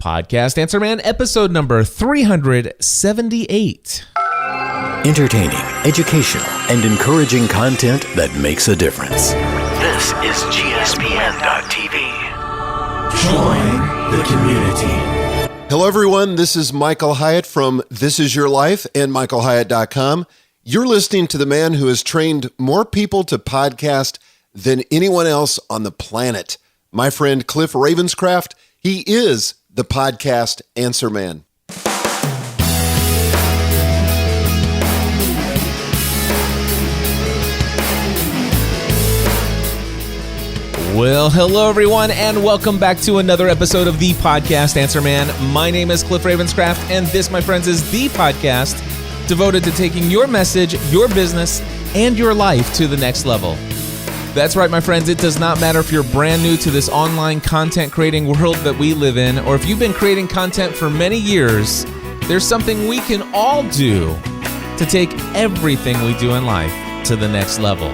Podcast Answer Man, episode number 378. Entertaining, educational, and encouraging content that makes a difference. This is GSPN.TV. Join the community. Hello, everyone. This is Michael Hyatt from This Is Your Life and MichaelHyatt.com. You're listening to the man who has trained more people to podcast than anyone else on the planet. My friend Cliff Ravenscraft. He is the Podcast Answer Man. Well, hello everyone, and welcome back to another episode of the Podcast Answer Man. My name is Cliff Ravenscraft, and this, my friends, is the podcast devoted to taking your message, your business, and your life to the next level. That's right, my friends. It does not matter if you're brand new to this online content creating world that we live in, or if you've been creating content for many years. There's something we can all do to take everything we do in life to the next level.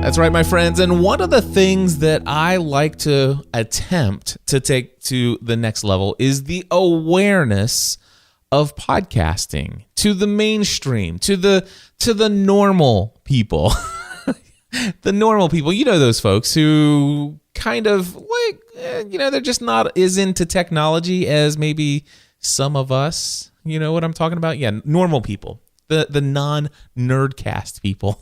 That's right, my friends. And one of the things that I like to attempt to take to the next level is the awareness of podcasting to the mainstream, to the normal people. The normal people, you know, those folks who kind of like, they're just not as into technology as maybe some of us. You know what I'm talking about? Yeah, normal people, the non-nerdcast people.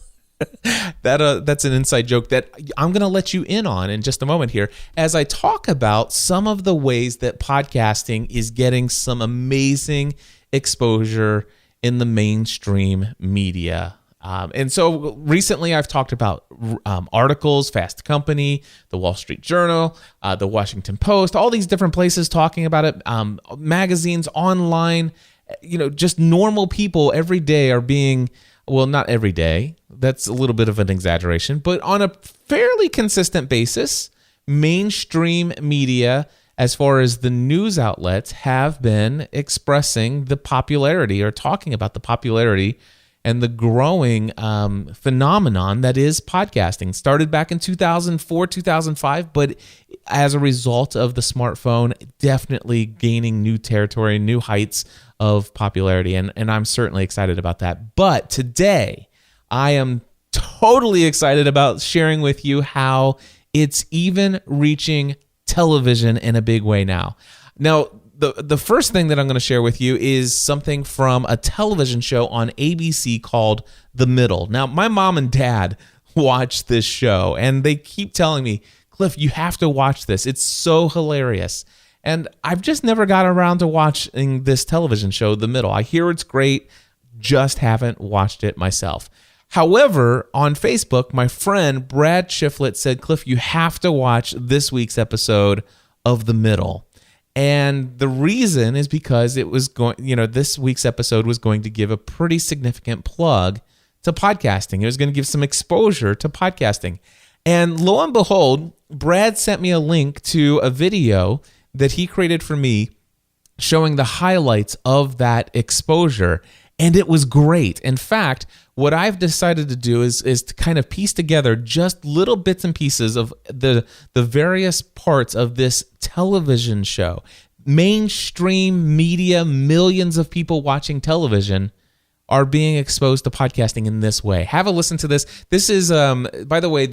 That's an inside joke that I'm going to let you in on in just a moment here as I talk about some of the ways that podcasting is getting some amazing exposure in the mainstream media. And so recently I've talked about articles, Fast Company, the Wall Street Journal, the Washington Post, all these different places talking about it, magazines, online, just normal people every day are being... Well, not every day. That's a little bit of an exaggeration. But on a fairly consistent basis, mainstream media, as far as the news outlets, have been expressing the popularity or talking about the popularity and the growing phenomenon that is podcasting. Started back in 2004, 2005, but as a result of the smartphone, definitely gaining new territory, new heights of popularity, and I'm certainly excited about that. But today, I am totally excited about sharing with you how it's even reaching television in a big way now. Now, the first thing that I'm going to share with you is something from a television show on ABC called The Middle. Now, my mom and dad watch this show, and they keep telling me, Cliff, you have to watch this. It's so hilarious. And I've just never got around to watching this television show, The Middle. I hear it's great, just haven't watched it myself. However, on Facebook, my friend Brad Shiflett said, Cliff, you have to watch this week's episode of The Middle. And the reason is because it was this week's episode was going to give a pretty significant plug to podcasting. It was going to give some exposure to podcasting. And lo and behold, Brad sent me a link to a video that he created for me showing the highlights of that exposure. And it was great. In fact, what I've decided to do is to kind of piece together just little bits and pieces of the various parts of this television show. Mainstream media, millions of people watching television are being exposed to podcasting in this way. Have a listen to this. This is, by the way,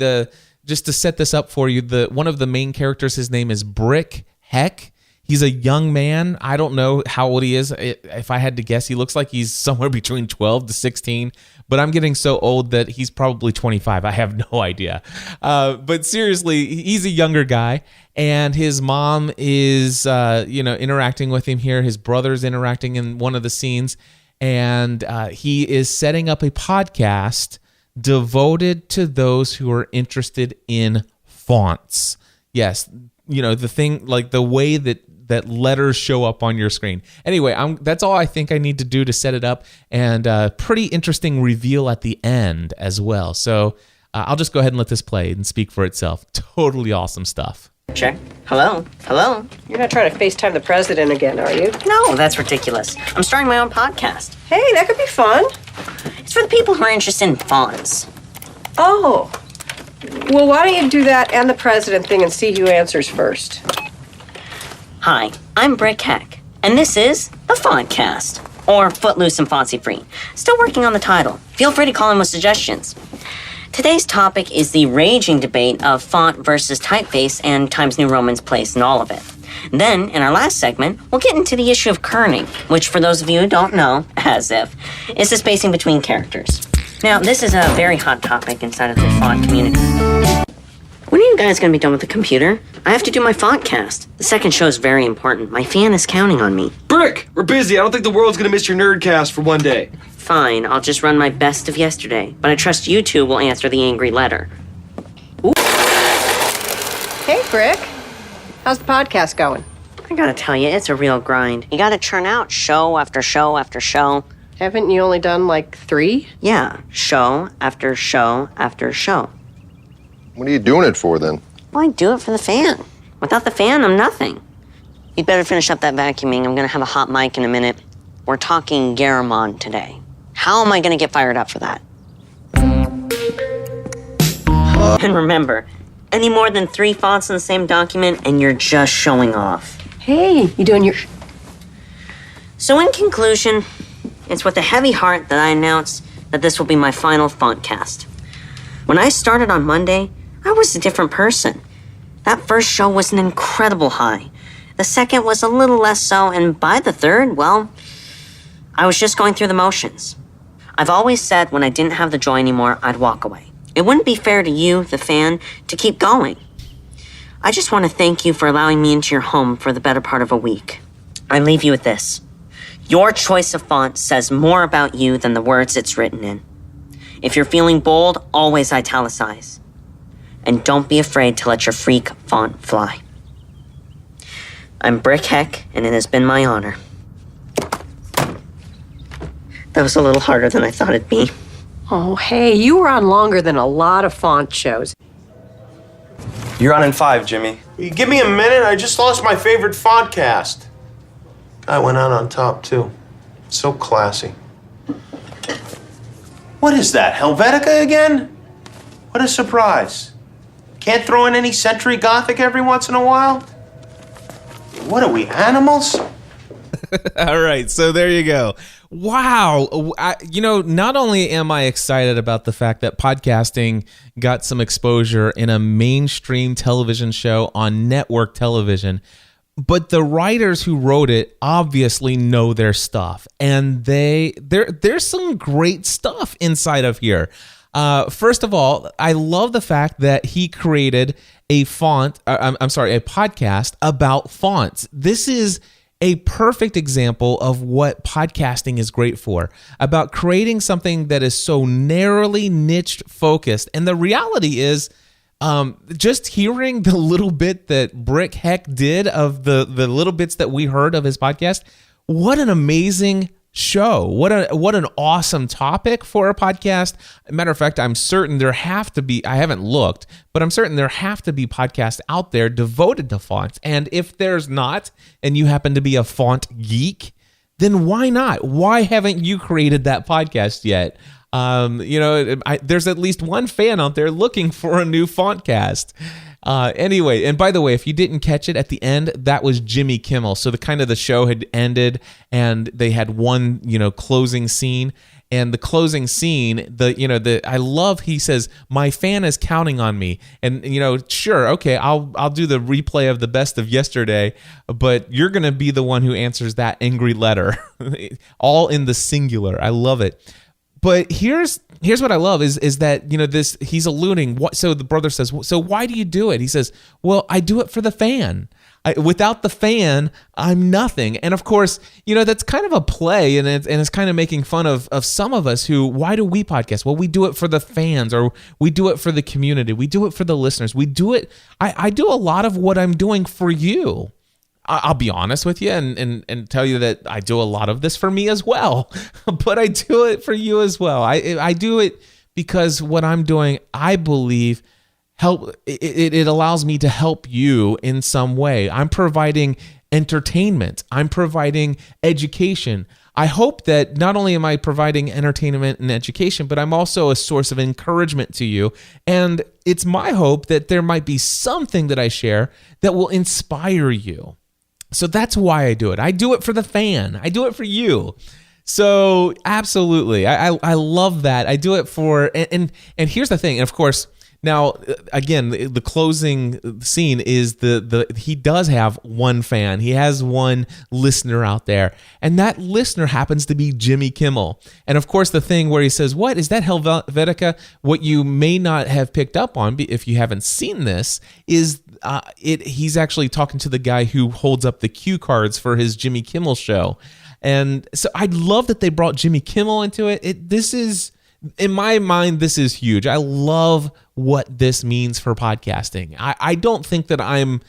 just to set this up for you, one of the main characters, his name is Brick Heck. He's a young man. I don't know how old he is. If I had to guess, he looks like he's somewhere between 12 to 16, but I'm getting so old that he's probably 25. I have no idea. But seriously, he's a younger guy, and his mom is, interacting with him here. His brother's interacting in one of the scenes, and he is setting up a podcast devoted to those who are interested in fonts. Yes, the thing, like the way that letters show up on your screen. Anyway, that's all I think I need to do to set it up, and pretty interesting reveal at the end as well. So I'll just go ahead and let this play and speak for itself. Totally awesome stuff. Check. Hello? Hello? You're not trying to FaceTime the president again, are you? No, that's ridiculous. I'm starting my own podcast. Hey, that could be fun. It's for the people who are interested in fonts. Oh. Well, why don't you do that and the president thing and see who answers first? Hi, I'm Brick Heck, and this is the Fontcast, or Footloose and Fancy Free. Still working on the title. Feel free to call in with suggestions. Today's topic is the raging debate of font versus typeface and Times New Roman's place in all of it. Then, in our last segment, we'll get into the issue of kerning, which for those of you who don't know, as if, is the spacing between characters. Now, this is a very hot topic inside of the font community. When are you guys going to be done with the computer? I have to do my Fontcast. The second show is very important. My fan is counting on me. Brick, we're busy. I don't think the world's gonna miss your Nerdcast for one day. Fine, I'll just run my best of yesterday, but I trust you two will answer the angry letter. Hey, Brick. How's the podcast going? I gotta tell you, it's a real grind. You gotta churn out show after show after show. Haven't you only done like 3? Yeah, show after show after show. What are you doing it for, then? Well, I do it for the fan. Without the fan, I'm nothing. You'd better finish up that vacuuming. I'm gonna have a hot mic in a minute. We're talking Garamond today. How am I gonna get fired up for that? And remember, any more than 3 fonts in the same document and you're just showing off. Hey, you doing your... So in conclusion, it's with a heavy heart that I announce that this will be my final Fontcast. When I started on Monday, I was a different person. That first show was an incredible high. The second was a little less so, and by the third, well, I was just going through the motions. I've always said when I didn't have the joy anymore, I'd walk away. It wouldn't be fair to you, the fan, to keep going. I just want to thank you for allowing me into your home for the better part of a week. I leave you with this. Your choice of font says more about you than the words it's written in. If you're feeling bold, always italicize. And don't be afraid to let your freak font fly. I'm Brick Heck, and it has been my honor. That was a little harder than I thought it'd be. Oh, hey, you were on longer than a lot of font shows. You're on in 5, Jimmy. Give me a minute. I just lost my favorite Fontcast. I went out on top, too. So classy. What is that, Helvetica again? What a surprise. Can't throw in any Century Gothic every once in a while? What are we, animals? All right, so there you go. Wow. Not only am I excited about the fact that podcasting got some exposure in a mainstream television show on network television, but the writers who wrote it obviously know their stuff, and there's some great stuff inside of here. First of all, I love the fact that he created a podcast about fonts. This is a perfect example of what podcasting is great for, about creating something that is so narrowly niched focused. And the reality is, just hearing the little bit that Brick Heck did of the little bits that we heard of his podcast, what an amazing show. What an awesome topic for a podcast. Matter of fact, I'm certain there have to be, I haven't looked, but I'm certain there have to be podcasts out there devoted to fonts. And if there's not, and you happen to be a font geek, then why not? Why haven't you created that podcast yet? There's at least one fan out there looking for a new Fontcast. Anyway, and by the way, if you didn't catch it at the end, that was Jimmy Kimmel. So the show had ended and they had one, closing scene. And the closing scene, I love, he says, my fan is counting on me. And, sure, okay, I'll do the replay of the best of yesterday, but you're going to be the one who answers that angry letter. All in the singular. I love it. But here's what I love is that, this, he's alluding, so the brother says, so why do you do it? He says, well, I do it for the fan. Without the fan, I'm nothing. And of course, that's kind of a play, and it's kind of making fun of some of us who, why do we podcast? Well, we do it for the fans, or we do it for the community. We do it for the listeners. We do it. I do a lot of what I'm doing for you. I'll be honest with you and tell you that I do a lot of this for me as well, but I do it for you as well. I do it because what I'm doing, I believe, it allows me to help you in some way. I'm providing entertainment. I'm providing education. I hope that not only am I providing entertainment and education, but I'm also a source of encouragement to you. And it's my hope that there might be something that I share that will inspire you. So that's why I do it. I do it for the fan. I do it for you. So absolutely, I love that. I do it for, and here's the thing. And of course, now again, the closing scene is he does have one fan. He has one listener out there, and that listener happens to be Jimmy Kimmel. And of course, the thing where he says, "What is that, Helvetica?" What you may not have picked up on if you haven't seen this is he's actually talking to the guy who holds up the cue cards for his Jimmy Kimmel show. And so I love that they brought Jimmy Kimmel into it. This is, in my mind, this is huge. I love what this means for podcasting. I don't think that I'm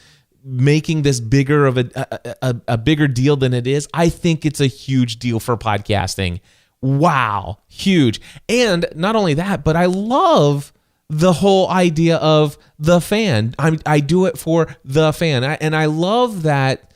making this bigger of a bigger deal than it is. I think it's a huge deal for podcasting. Wow, huge. And not only that, but I love the whole idea of the fan. I do it for the fan. And I love that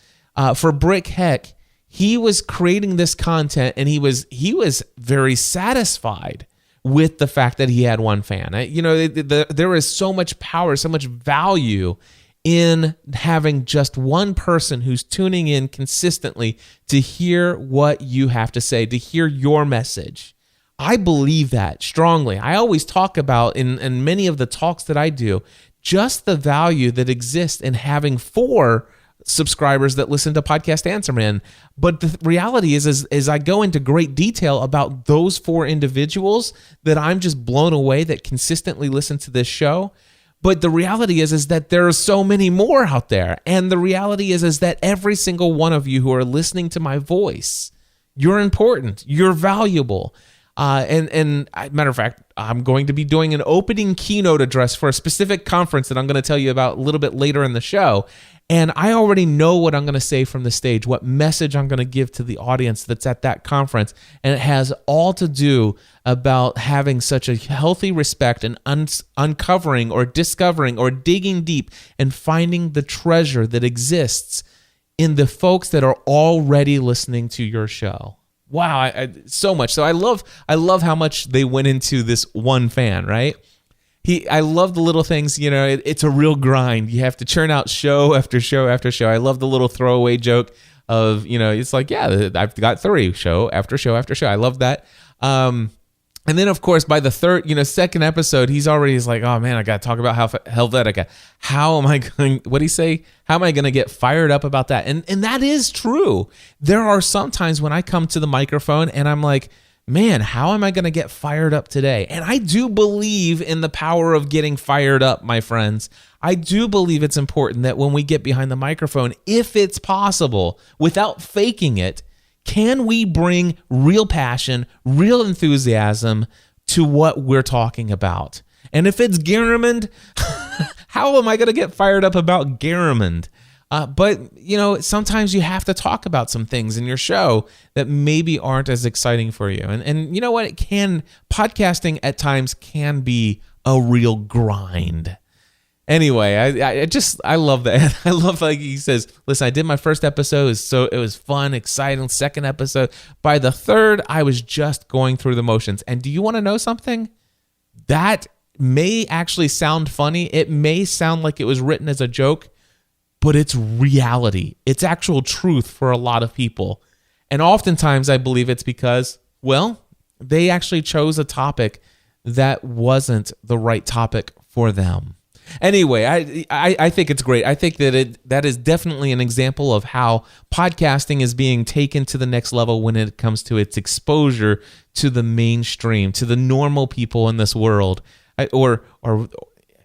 for Brick Heck, he was creating this content and he was very satisfied with the fact that he had one fan. There is so much power, so much value in having just one person who's tuning in consistently to hear what you have to say, to hear your message. I believe that strongly. I always talk about in many of the talks that I do, just the value that exists in having 4 subscribers that listen to Podcast Answer Man. But the reality is I go into great detail about those 4 individuals that I'm just blown away that consistently listen to this show. But the reality is that there are so many more out there. And the reality is that every single one of you who are listening to my voice, you're important, you're valuable. And matter of fact, I'm going to be doing an opening keynote address for a specific conference that I'm going to tell you about a little bit later in the show. And I already know what I'm going to say from the stage, what message I'm going to give to the audience that's at that conference. And it has all to do about having such a healthy respect and uncovering or discovering or digging deep and finding the treasure that exists in the folks that are already listening to your show. Wow, so much. So I love how much they went into this one fan, right? I love the little things, it's a real grind. You have to churn out show after show after show. I love the little throwaway joke of, it's like, yeah, I've got 3 show after show after show. I love that. And then, of course, by the second episode, he's like, oh man, I got to talk about Helvetica. How am I going, what do you say? How am I going to get fired up about that? And that is true. There are some times when I come to the microphone and I'm like, man, how am I going to get fired up today? And I do believe in the power of getting fired up, my friends. I do believe it's important that when we get behind the microphone, if it's possible, without faking it, can we bring real passion, real enthusiasm to what we're talking about? And if it's Garamond, how am I going to get fired up about Garamond? But, sometimes you have to talk about some things in your show that maybe aren't as exciting for you. And you know what? Podcasting at times can be a real grind. Anyway, I love that. I love like he says, listen, I did my first episode, so it was fun, exciting. Second episode. By the third, I was just going through the motions. And do you want to know something? That may actually sound funny. It may sound like it was written as a joke, but it's reality. It's actual truth for a lot of people. And oftentimes I believe it's because, well, they actually chose a topic that wasn't the right topic for them. Anyway, I think it's great. I think that is definitely an example of how podcasting is being taken to the next level when it comes to its exposure to the mainstream, to the normal people in this world. Or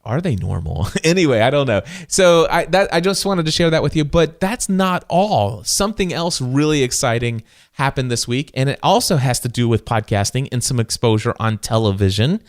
are they normal? Anyway, I don't know. So I just wanted to share that with you, but that's not all. Something else really exciting happened this week, and it also has to do with podcasting and some exposure on television.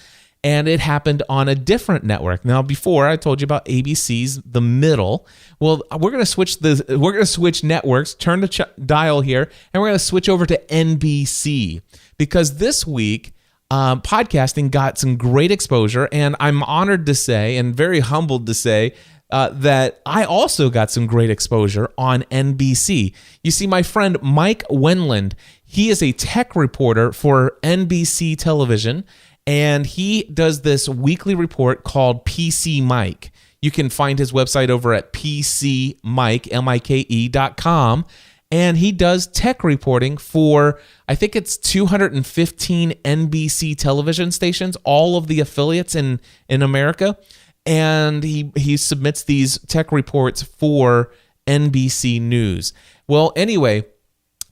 And it happened on a different network. Now, before I told you about ABC's The Middle. Well, we're going to switch networks, turn the dial here, and we're going to switch over to NBC because this week podcasting got some great exposure, and I'm honored to say and very humbled to say that I also got some great exposure on NBC. You see, my friend Mike Wendland, he is a tech reporter for NBC television, and he does this weekly report called PC Mike. You can find his website over at PCMike.com. And he does tech reporting for, I think it's 215 NBC television stations, all of the affiliates in America. And he submits these tech reports for NBC News. Well, anyway,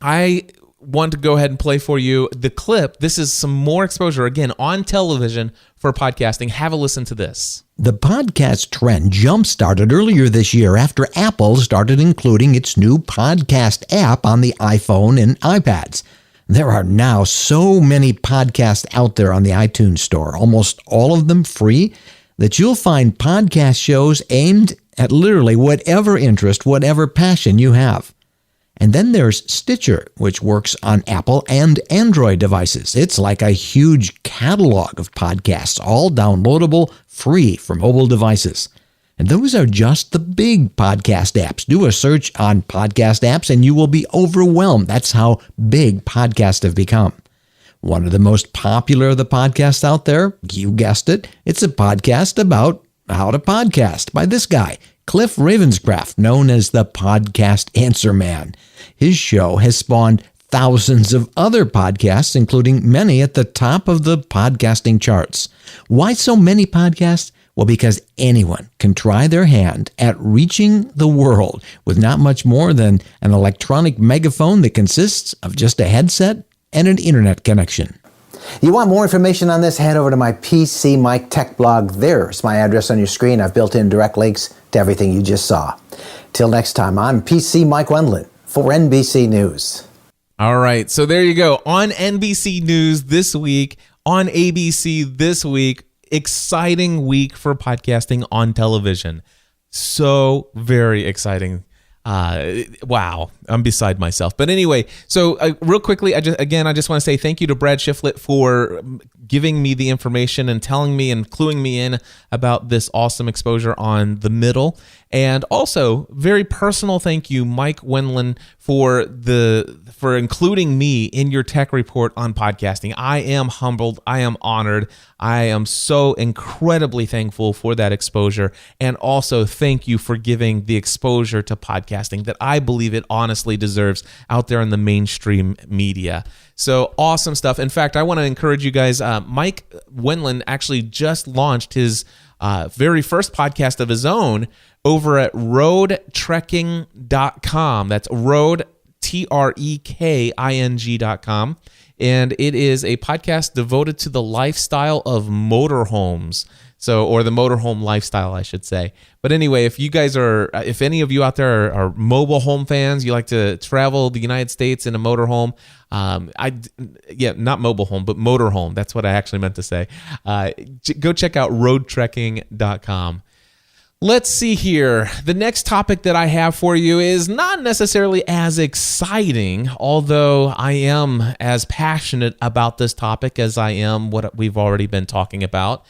I want to go ahead and play for you the clip. This is some more exposure, again, on television for podcasting. Have a listen to this. The podcast trend jump-started earlier this year after Apple started including its new podcast app on the iPhone and iPads. There are now so many podcasts out there on the iTunes Store, almost all of them free, that you'll find podcast shows aimed at literally whatever interest, whatever passion you have. And then there's Stitcher, which works on Apple and Android devices. It's like a huge catalog of podcasts, all downloadable, free for mobile devices. And those are just the big podcast apps. Do a search on podcast apps and you will be overwhelmed. That's how big podcasts have become. One of the most popular of the podcasts out there, you guessed it, it's a podcast about how to podcast by this guy, Cliff Ravenscraft, known as the Podcast Answer Man. His show has spawned thousands of other podcasts, including many at the top of the podcasting charts. Why so many podcasts? Well, because anyone can try their hand at reaching the world with not much more than an electronic megaphone that consists of just a headset and an internet connection. You want more information on this? Head over to my PC Mike Tech blog. There's my address on your screen. I've built in direct links to everything you just saw. Till next time, I'm PC Mike Wendland for NBC News. All right, so there you go. On NBC News this week, on ABC this week, exciting week for podcasting on television. So very exciting. Wow, I'm beside myself. But anyway, so real quickly, I just want to say thank you to Brad Shiflett for giving me the information and telling me and cluing me in about this awesome exposure on The Middle. And also, very personal thank you, Mike Wendland, for including me in your tech report on podcasting. I am humbled. I am honored. I am so incredibly thankful for that exposure. And also, thank you for giving the exposure to podcasting that I believe it honestly deserves out there in the mainstream media. So awesome stuff. In fact, I want to encourage you guys. Mike Wendland actually just launched his very first podcast of his own over at roadtrekking.com. That's road, TREKING.com. And it is a podcast devoted to the lifestyle of motorhomes. Or the motorhome lifestyle, I should say. But anyway, if any of you out there are mobile home fans, you like to travel the United States in a motorhome, not mobile home, but motorhome. That's what I actually meant to say. Go check out roadtrekking.com. Let's see here. The next topic that I have for you is not necessarily as exciting, although I am as passionate about this topic as I am what we've already been talking about.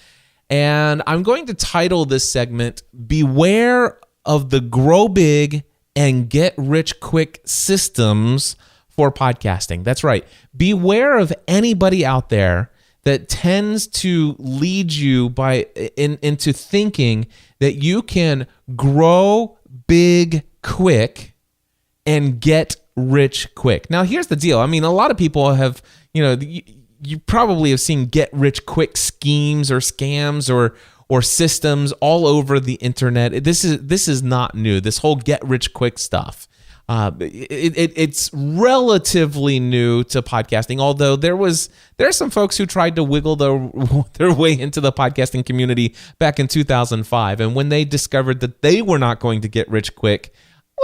And I'm going to title this segment, Beware of the Grow Big and Get Rich Quick Systems for Podcasting. That's right. Beware of anybody out there that tends to lead you into thinking that you can grow big quick and get rich quick. Now, here's the deal. I mean, a lot of people have, you probably have seen get rich quick schemes or scams or systems all over the internet. This is not new. This whole get rich quick stuff. It's relatively new to podcasting, although there are some folks who tried to wiggle their way into the podcasting community back in 2005. And when they discovered that they were not going to get rich quick,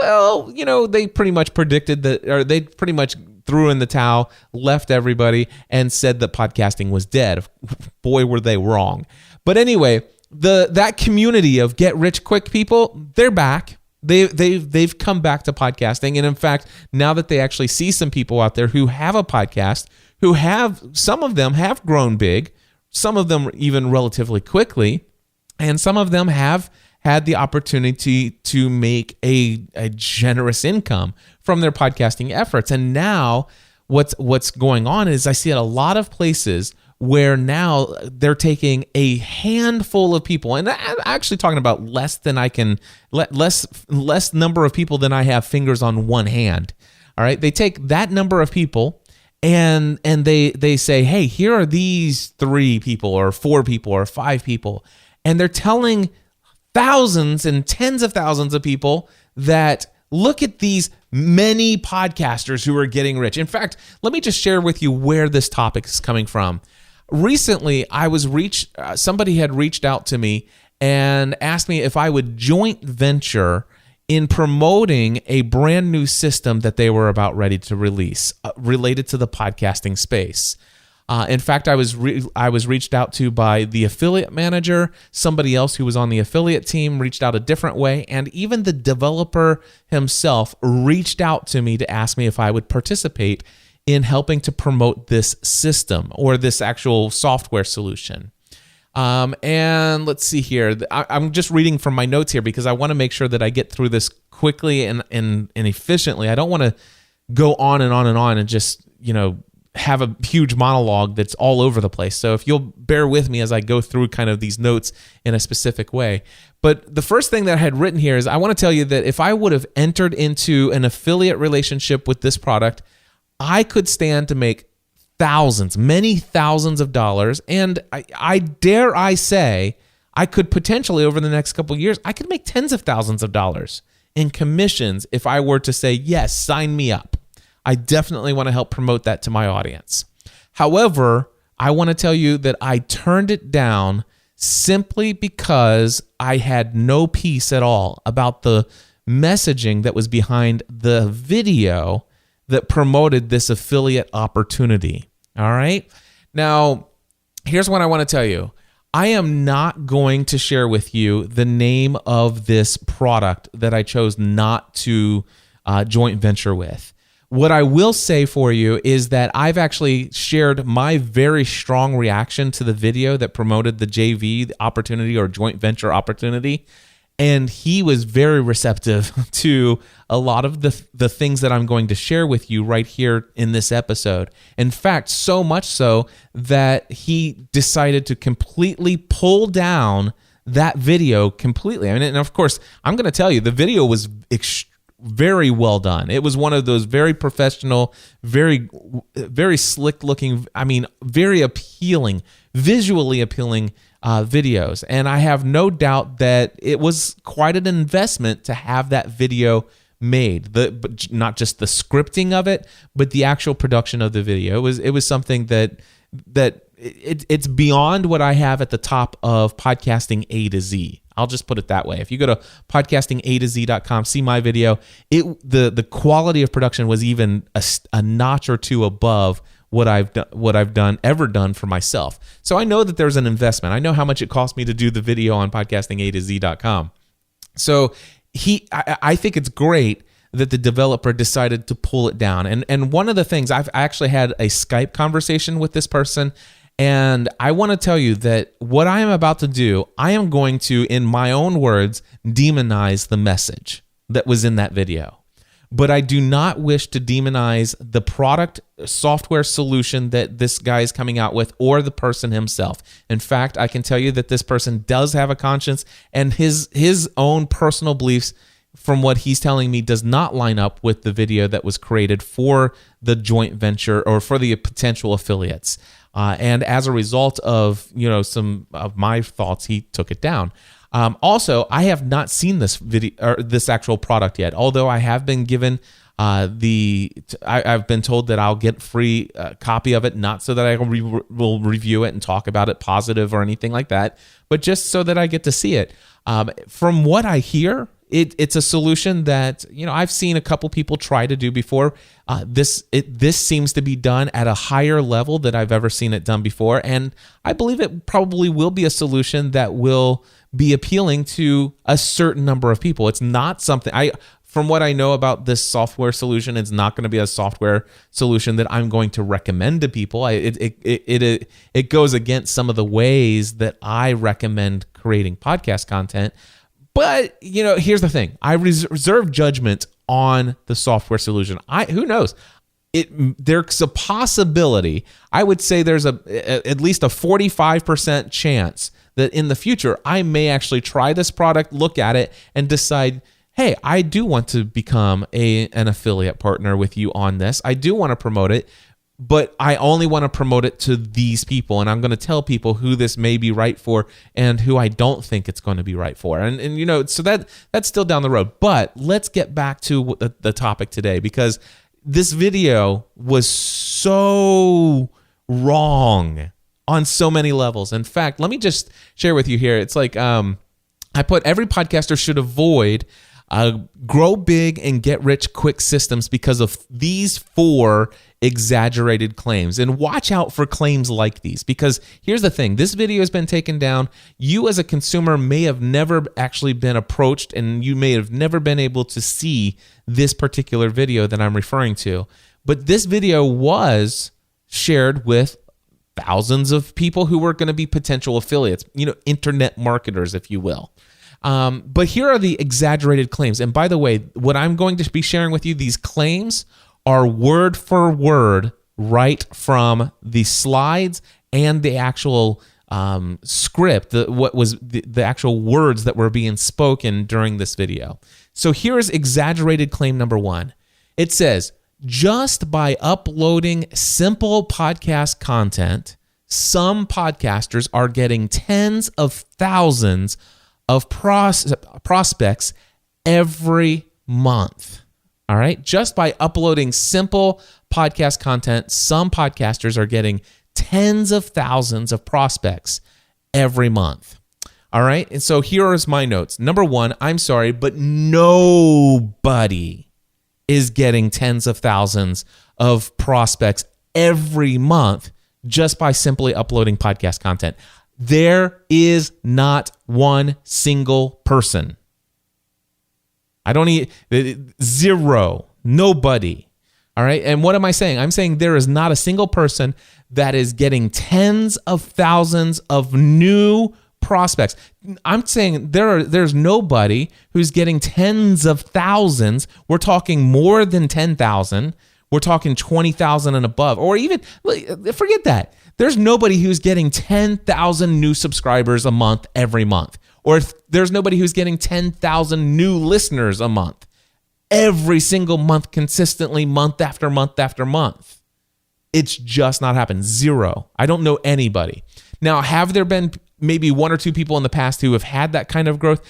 well, they pretty much predicted that, or they pretty much threw in the towel, left everybody, and said that podcasting was dead. Boy, were they wrong. But anyway, that community of get rich quick people, they're back. They've come back to podcasting, and in fact, now that they actually see some people out there who have a podcast, some of them have grown big, some of them even relatively quickly, and some of them have had the opportunity to make a generous income from their podcasting efforts. And now what's going on is I see at a lot of places where now they're taking a handful of people, and I'm actually talking about less number of people than I have fingers on one hand. All right, they take that number of people and they say, hey, here are these 3 people or 4 people or 5 people, and they're telling thousands and tens of thousands of people that look at these many podcasters who are getting rich. In fact, let me just share with you where this topic is coming from. Recently, somebody had reached out to me and asked me if I would joint venture in promoting a brand new system that they were about ready to release related to the podcasting space. In fact, I was reached out to by the affiliate manager. Somebody else who was on the affiliate team reached out a different way, and even the developer himself reached out to me to ask me if I would participate in helping to promote this system or this actual software solution. And let's see here. I'm just reading from my notes here because I want to make sure that I get through this quickly and efficiently. I don't want to go on and on and on and just, have a huge monologue that's all over the place. So if you'll bear with me as I go through kind of these notes in a specific way. But the first thing that I had written here is I want to tell you that if I would have entered into an affiliate relationship with this product, I could stand to make many thousands of dollars. And I dare say, I could potentially over the next couple of years, I could make tens of thousands of dollars in commissions if I were to say, yes, sign me up. I definitely want to help promote that to my audience. However, I want to tell you that I turned it down simply because I had no peace at all about the messaging that was behind the video that promoted this affiliate opportunity. All right. Now, here's what I want to tell you. I am not going to share with you the name of this product that I chose not to joint venture with. What I will say for you is that I've actually shared my very strong reaction to the video that promoted the JV opportunity or joint venture opportunity. And he was very receptive to a lot of the things that I'm going to share with you right here in this episode. In fact, so much so that he decided to completely pull down that video completely. I mean, and of course, I'm going to tell you, the video was very well done. It was one of those very professional, very, very slick looking, very appealing, visually appealing videos. And I have no doubt that it was quite an investment to have that video made. But not just the scripting of it, but the actual production of the video. It was something that it's beyond what I have at the top of podcasting A to Z. I'll just put it that way. If you go to podcastingatoz.com, see my video, the quality of production was even a notch or two above what I've ever done for myself. So I know that there's an investment. I know how much it cost me to do the video on podcastingatoz.com. So I think it's great that the developer decided to pull it down. And one of the things, I actually had a Skype conversation with this person, and I want to tell you that what I am about to do, I am going to, in my own words, demonize the message that was in that video. But I do not wish to demonize the product software solution that this guy is coming out with or the person himself. In fact, I can tell you that this person does have a conscience, and his own personal beliefs, from what he's telling me, does not line up with the video that was created for the joint venture or for the potential affiliates. And as a result of some of my thoughts, he took it down. Also, I have not seen this video or this actual product yet. Although I have been given I've been told that I'll get free copy of it, not so that I will review it and talk about it positive or anything like that, but just so that I get to see it. From what I hear, it's a solution that I've seen a couple people try to do before. This seems to be done at a higher level than I've ever seen it done before, and I believe it probably will be a solution that will be appealing to a certain number of people. It's not something from what I know about this software solution, it's not going to be a software solution that I'm going to recommend to people. It goes against some of the ways that I recommend creating podcast content. But, here's the thing. I reserve judgment on the software solution. Who knows? There's a possibility. I would say there's at least a 45% chance that in the future, I may actually try this product, look at it, and decide, hey, I do want to become an affiliate partner with you on this. I do want to promote it, but I only want to promote it to these people, and I'm going to tell people who this may be right for and who I don't think it's going to be right for. And so that's still down the road. But let's get back to the topic today, because this video was so wrong on so many levels. In fact, let me just share with you here. It's like I put every podcaster should avoid grow big and get rich quick systems because of these 4 exaggerated claims. And watch out for claims like these, because here's the thing. This video has been taken down. You as a consumer may have never actually been approached, and you may have never been able to see this particular video that I'm referring to. But this video was shared with thousands of people who were going to be potential affiliates, internet marketers, if you will. But here are the exaggerated claims. And by the way, what I'm going to be sharing with you, these claims are word for word right from the slides and the actual script, what was the actual words that were being spoken during this video. So here's exaggerated claim number 1. It says, just by uploading simple podcast content, some podcasters are getting tens of thousands of prospects every month. All right? Just by uploading simple podcast content, some podcasters are getting tens of thousands of prospects every month. All right? And so here is my notes. Number 1, I'm sorry, but nobody is getting tens of thousands of prospects every month just by simply uploading podcast content. There is not one single person. I don't need zero, nobody. All right. And what am I saying? I'm saying there is not a single person that is getting tens of thousands of new prospects. I'm saying there's nobody who's getting tens of thousands. We're talking more than 10,000. We're talking 20,000 and above, or even forget that. There's nobody who's getting 10,000 new subscribers a month every month, or there's nobody who's getting 10,000 new listeners a month every single month, consistently, month after month after month. It's just not happened. Zero. I don't know anybody. Now, have there been maybe 1 or 2 people in the past who have had that kind of growth?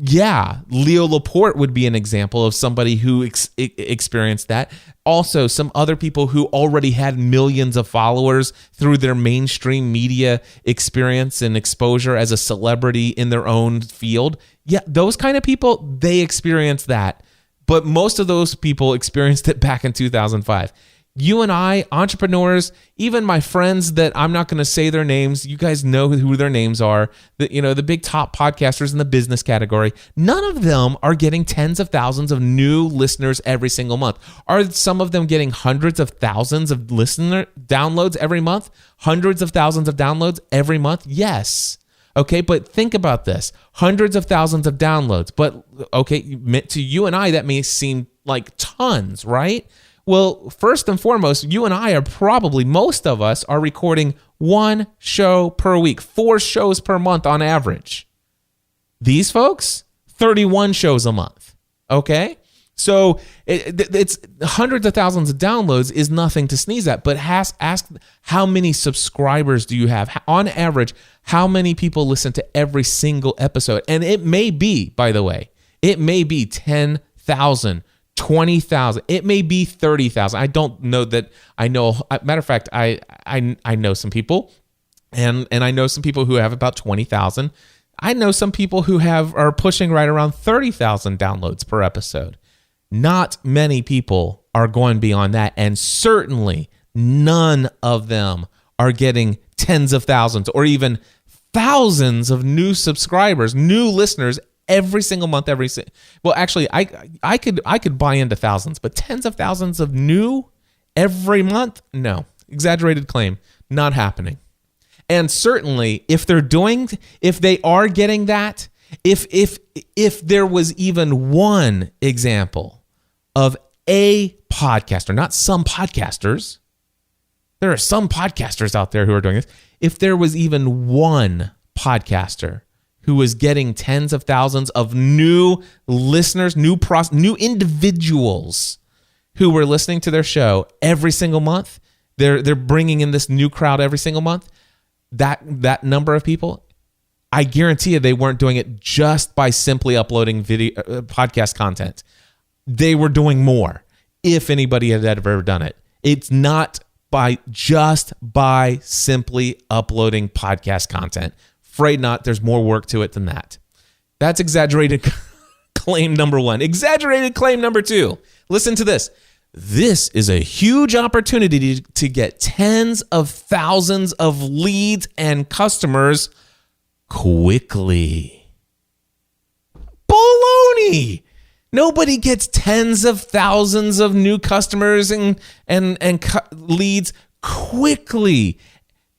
Yeah, Leo Laporte would be an example of somebody who experienced that. Also, some other people who already had millions of followers through their mainstream media experience and exposure as a celebrity in their own field. Yeah, those kind of people, they experienced that. But most of those people experienced it back in 2005. You and I, entrepreneurs, even my friends that I'm not going to say their names, you guys know who their names are, the big top podcasters in the business category, none of them are getting tens of thousands of new listeners every single month. Are some of them getting hundreds of thousands of listener downloads every month? Hundreds of thousands of downloads every month? Yes. Okay, but think about this. Hundreds of thousands of downloads. But, okay, to you and I, that may seem like tons, right? Well, first and foremost, you and I are probably, most of us are recording 1 show per week, 4 shows per month on average. These folks, 31 shows a month, okay? So it's hundreds of thousands of downloads is nothing to sneeze at, but ask how many subscribers do you have? On average, how many people listen to every single episode? And it may be, by the way, it may be 10,000, 20,000. It may be 30,000. I don't know that. I know. Matter of fact, I know some people, and I know some people who have about 20,000. I know some people who are pushing right around 30,000 downloads per episode. Not many people are going beyond that, and certainly none of them are getting tens of thousands or even thousands of new subscribers, new listeners every single month. Well, actually, I could buy into thousands, but tens of thousands of new every month? No. Exaggerated claim. Not happening. And certainly, if they are getting that, If there was even one example of a podcaster, not some podcasters, there are some podcasters out there who are doing this. If there was even one podcaster who was getting tens of thousands of new listeners, new individuals who were listening to their show every single month, they're bringing in this new crowd every single month. That number of people, I guarantee you, they weren't doing it just by simply uploading video podcast content. They were doing more. If anybody had ever done it, it's not by simply uploading podcast content. Afraid not. There's more work to it than that. That's exaggerated claim number one. Exaggerated claim number two. Listen to this. This is a huge opportunity to get tens of thousands of leads and customers quickly. Baloney! Nobody gets tens of thousands of new customers and leads quickly.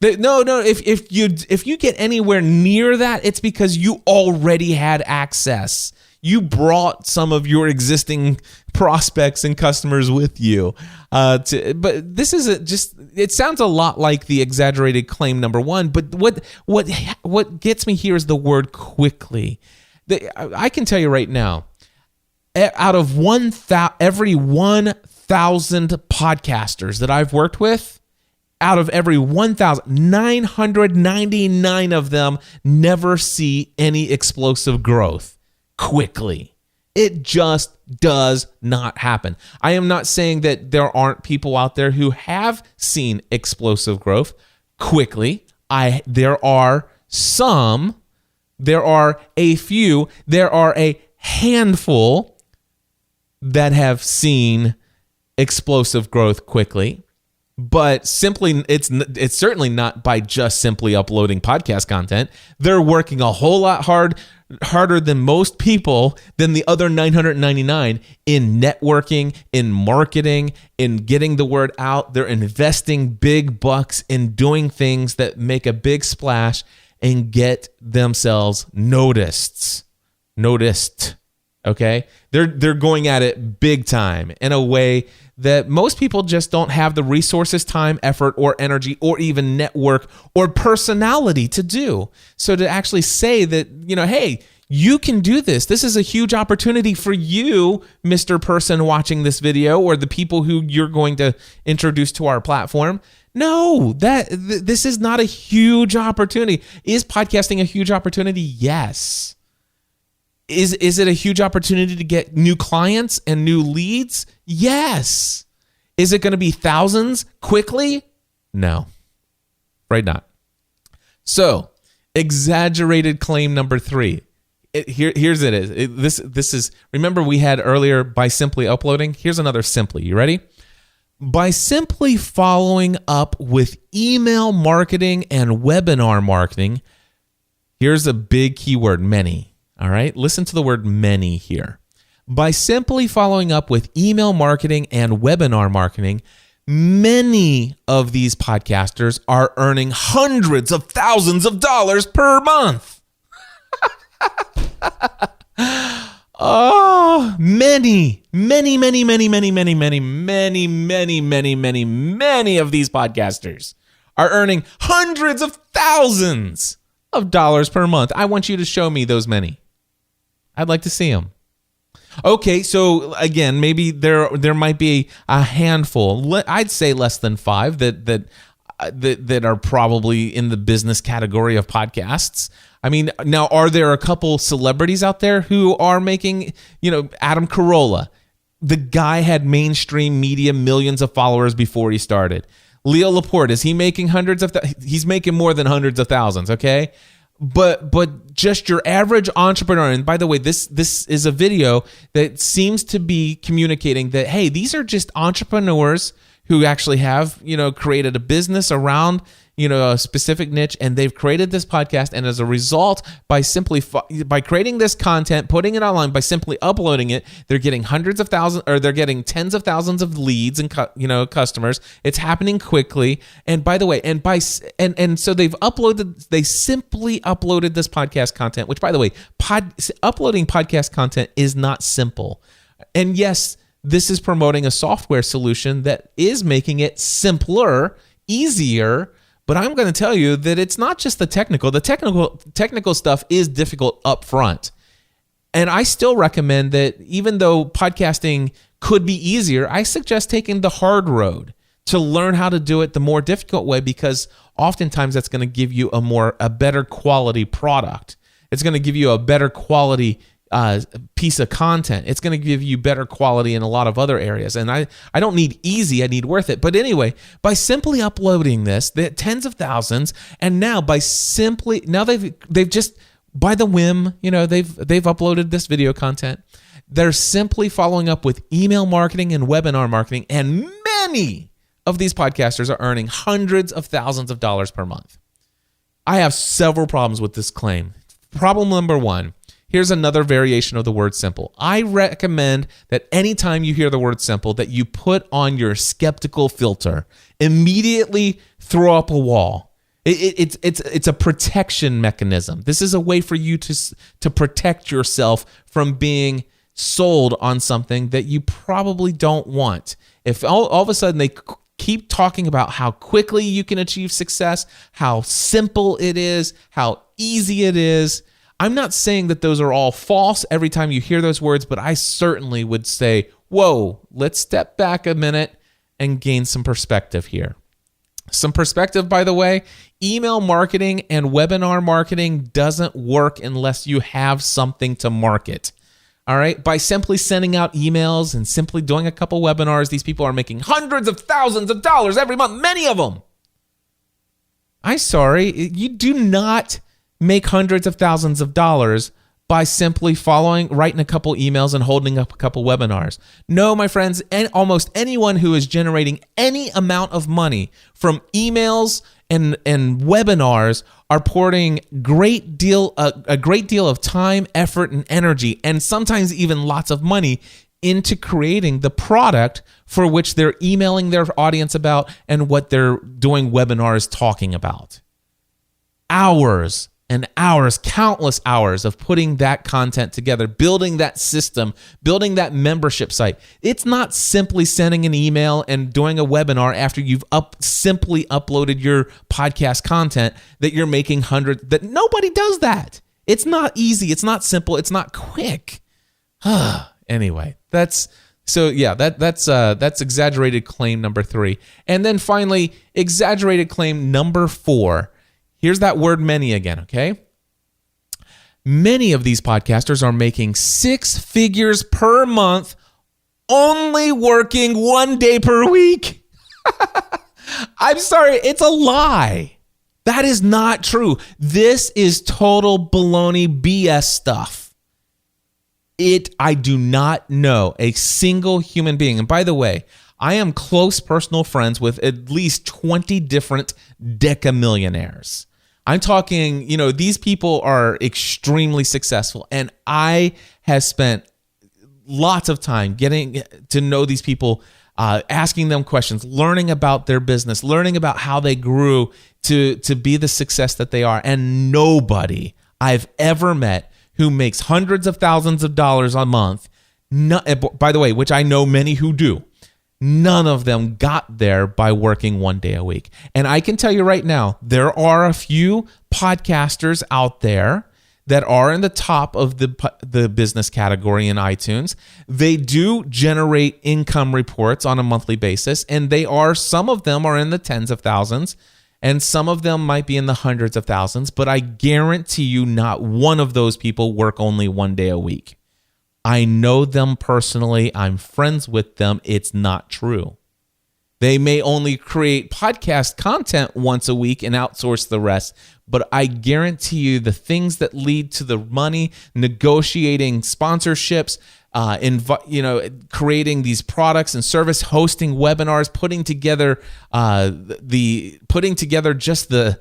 No. If you get anywhere near that, it's because you already had access. You brought some of your existing prospects and customers with you. But this is it sounds a lot like the exaggerated claim number one. But what gets me here is the word quickly. I can tell you right now, out of every 1,000 podcasters that I've worked with, out of every 1,999 of them never see any explosive growth quickly. It just does not happen. I am not saying that there aren't people out there who have seen explosive growth quickly. There are some, there are a few, there are a handful that have seen explosive growth quickly, but simply it's certainly not by just simply uploading podcast content. They're working a whole lot harder than most people, than the other 999, in networking, in marketing, in getting the word out. They're investing big bucks in doing things that make a big splash and get themselves noticed. Okay? They're going at it big time in a way that most people just don't have the resources, time, effort, or energy, or even network or personality to do. So to actually say that, hey, you can do this. This is a huge opportunity for you, Mr. Person watching this video, or the people who you're going to introduce to our platform. No, this is not a huge opportunity. Is podcasting a huge opportunity? Yes. Is it a huge opportunity to get new clients and new leads? Yes. Is it going to be thousands quickly? No. Right not. So, exaggerated claim number three. Here's it is. This is, remember we had earlier by simply uploading? Here's another simply. You ready? By simply following up with email marketing and webinar marketing, here's a big keyword, many. All right, listen to the word many here. By simply following up with email marketing and webinar marketing, many of these podcasters are earning hundreds of thousands of dollars per month. Oh, many of these podcasters are earning hundreds of thousands of dollars per month. I want you to show me those many. I'd like to see them. Okay, so again, maybe there might be a handful. I'd say less than 5 that are probably in the business category of podcasts. I mean, now are there a couple celebrities out there who are making? Adam Carolla, the guy had mainstream media, millions of followers before he started. Leo Laporte, is he making he's making more than hundreds of thousands? Okay. But just your average entrepreneur, and by the way, this is a video that seems to be communicating that, hey, these are just entrepreneurs who actually have, created a business around, a specific niche, and they've created this podcast. And as a result, by creating this content, putting it online, by simply uploading it, they're getting they're getting tens of thousands of leads and customers. It's happening quickly. And by the way, so they simply uploaded this podcast content, which, by the way, uploading podcast content is not simple. And yes, this is promoting a software solution that is making it simpler, easier. But I'm going to tell you that it's not just the technical. The technical stuff is difficult up front. And I still recommend that even though podcasting could be easier, I suggest taking the hard road to learn how to do it the more difficult way, because oftentimes that's going to give you a better quality product. It's going to give you a better quality piece of content. It's going to give you better quality in a lot of other areas. And I don't need easy, I need worth it. But anyway, by simply uploading this, the tens of thousands, and now they've just, by the whim, they've uploaded this video content. They're simply following up with email marketing and webinar marketing, and many of these podcasters are earning hundreds of thousands of dollars per month. I have several problems with this claim. Problem number one, here's another variation of the word simple. I recommend that anytime you hear the word simple, that you put on your skeptical filter. Immediately throw up a wall. It's a protection mechanism. This is a way for you to protect yourself from being sold on something that you probably don't want. If all of a sudden they keep talking about how quickly you can achieve success, how simple it is, how easy it is, I'm not saying that those are all false every time you hear those words, but I certainly would say, whoa, let's step back a minute and gain some perspective here. Some perspective, by the way, email marketing and webinar marketing doesn't work unless you have something to market. All right. By simply sending out emails and simply doing a couple webinars, these people are making hundreds of thousands of dollars every month, many of them. I'm sorry, you do not make hundreds of thousands of dollars by simply writing a couple emails and holding up a couple webinars. No, my friends, and almost anyone who is generating any amount of money from emails and webinars are pouring a great deal of time, effort, and energy, and sometimes even lots of money into creating the product for which they're emailing their audience about and what they're doing webinars talking about. Hours and hours, countless hours of putting that content together, building that system, building that membership site. It's not simply sending an email and doing a webinar after you've simply uploaded your podcast content that you're making hundreds. That nobody does that. It's not easy. It's not simple. It's not quick. Anyway, that's exaggerated claim number 3. And then finally, exaggerated claim number 4. Here's that word many again, okay? Many of these podcasters are making 6 figures per month only working 1 day per week. I'm sorry, it's a lie. That is not true. This is total baloney BS stuff. I do not know a single human being. And by the way, I am close personal friends with at least 20 different decamillionaires. I'm talking, these people are extremely successful, and I have spent lots of time getting to know these people, asking them questions, learning about their business, learning about how they grew to be the success that they are. And nobody I've ever met who makes hundreds of thousands of dollars a month, by the way, which I know many who do, none of them got there by working 1 day a week. And I can tell you right now, there are a few podcasters out there that are in the top of the business category in iTunes. They do generate income reports on a monthly basis, and some of them are in the tens of thousands, and some of them might be in the hundreds of thousands, but I guarantee you not one of those people work only 1 day a week. I know them personally. I'm friends with them. It's not true. They may only create podcast content once a week and outsource the rest, but I guarantee you the things that lead to the money, negotiating sponsorships, creating these products and service, hosting webinars, putting together just the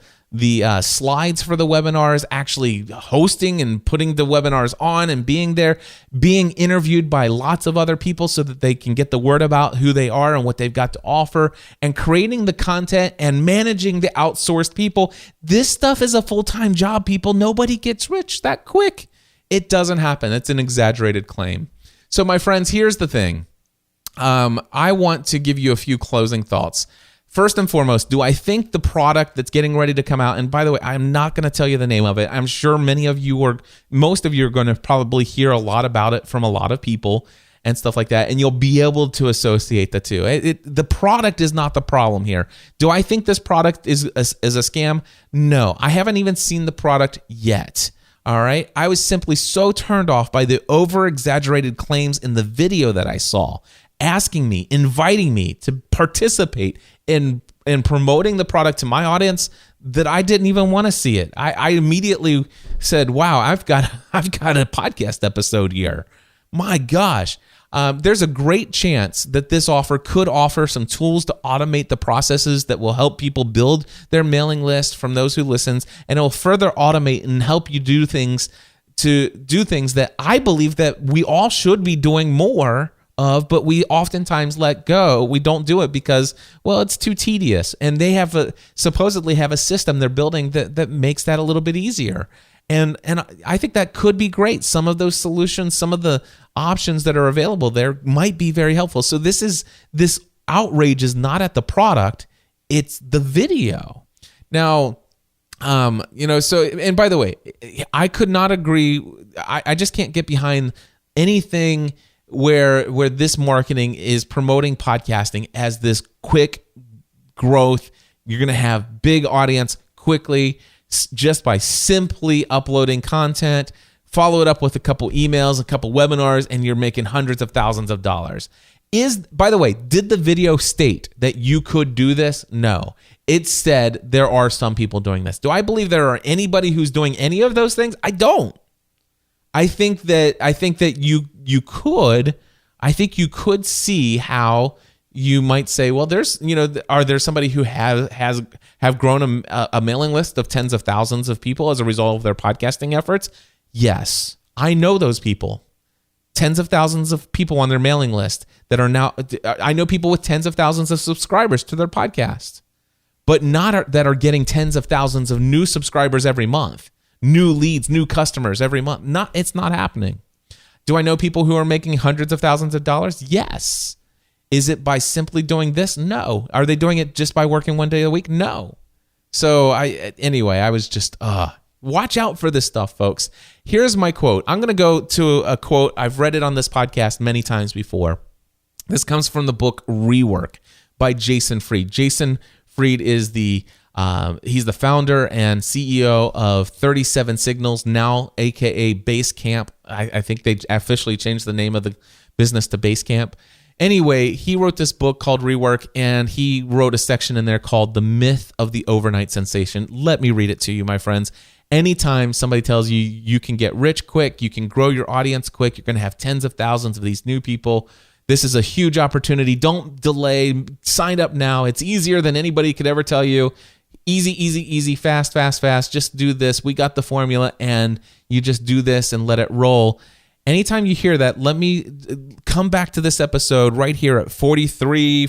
slides for the webinars, actually hosting and putting the webinars on and being there, being interviewed by lots of other people so that they can get the word about who they are and what they've got to offer, and creating the content and managing the outsourced people. This stuff is a full-time job, people. Nobody gets rich that quick. It doesn't happen. It's an exaggerated claim. So my friends, here's the thing. I want to give you a few closing thoughts. First and foremost, do I think the product that's getting ready to come out, and by the way, I'm not going to tell you the name of it. I'm sure most of you are going to probably hear a lot about it from a lot of people and stuff like that, and you'll be able to associate the two. The product is not the problem here. Do I think this product is a scam? No, I haven't even seen the product yet. All right. I was simply so turned off by the over-exaggerated claims in the video that I saw, inviting me to participate in promoting the product to my audience, that I didn't even want to see it. I immediately said, wow, I've got a podcast episode here. My gosh. There's a great chance that this offer could offer some tools to automate the processes that will help people build their mailing list from those who listens, and it will further automate and help you do things that I believe that we all should be doing more of, but we oftentimes let go. We don't do it because, well, it's too tedious, and they supposedly have a system they're building that makes that a little bit easier. And I think that could be great. Some of those solutions, some of the options that are available there might be very helpful. So this outrage is not at the product, it's the video. Now, and by the way, I could not agree. I just can't get behind anything where this marketing is promoting podcasting as this quick growth. You're going to have big audience quickly, just by simply uploading content, follow it up with a couple emails, a couple webinars, and you're making hundreds of thousands of dollars. By the way, did the video state that you could do this? No. It said there are some people doing this. Do I believe there are anybody who's doing any of those things? I don't. I think that you could see how you might say, well, are there somebody who have grown a mailing list of tens of thousands of people as a result of their podcasting efforts? Yes, I know those people. Tens of thousands of people on their mailing list that are now. I know people with tens of thousands of subscribers to their podcast, but not that are getting tens of thousands of new subscribers every month, new leads, new customers every month. It's not happening. Do I know people who are making hundreds of thousands of dollars? Yes. Is it by simply doing this? No. Are they doing it just by working one day a week? No. So I was just, watch out for this stuff, folks. Here's my quote. I'm going to go to a quote. I've read it on this podcast many times before. This comes from the book Rework by Jason Fried. Jason Fried is he's the founder and CEO of 37 Signals, now AKA Basecamp. I think they officially changed the name of the business to Basecamp. Anyway, he wrote this book called Rework, and he wrote a section in there called The Myth of the Overnight Sensation. Let me read it to you, my friends. Anytime somebody tells you you can get rich quick, you can grow your audience quick, you're going to have tens of thousands of these new people, this is a huge opportunity. Don't delay. Sign up now. It's easier than anybody could ever tell you. Easy, easy, easy, fast, fast, fast. Just do this. We got the formula, and you just do this and let it roll. Anytime you hear that, let me come back to this episode right here at 43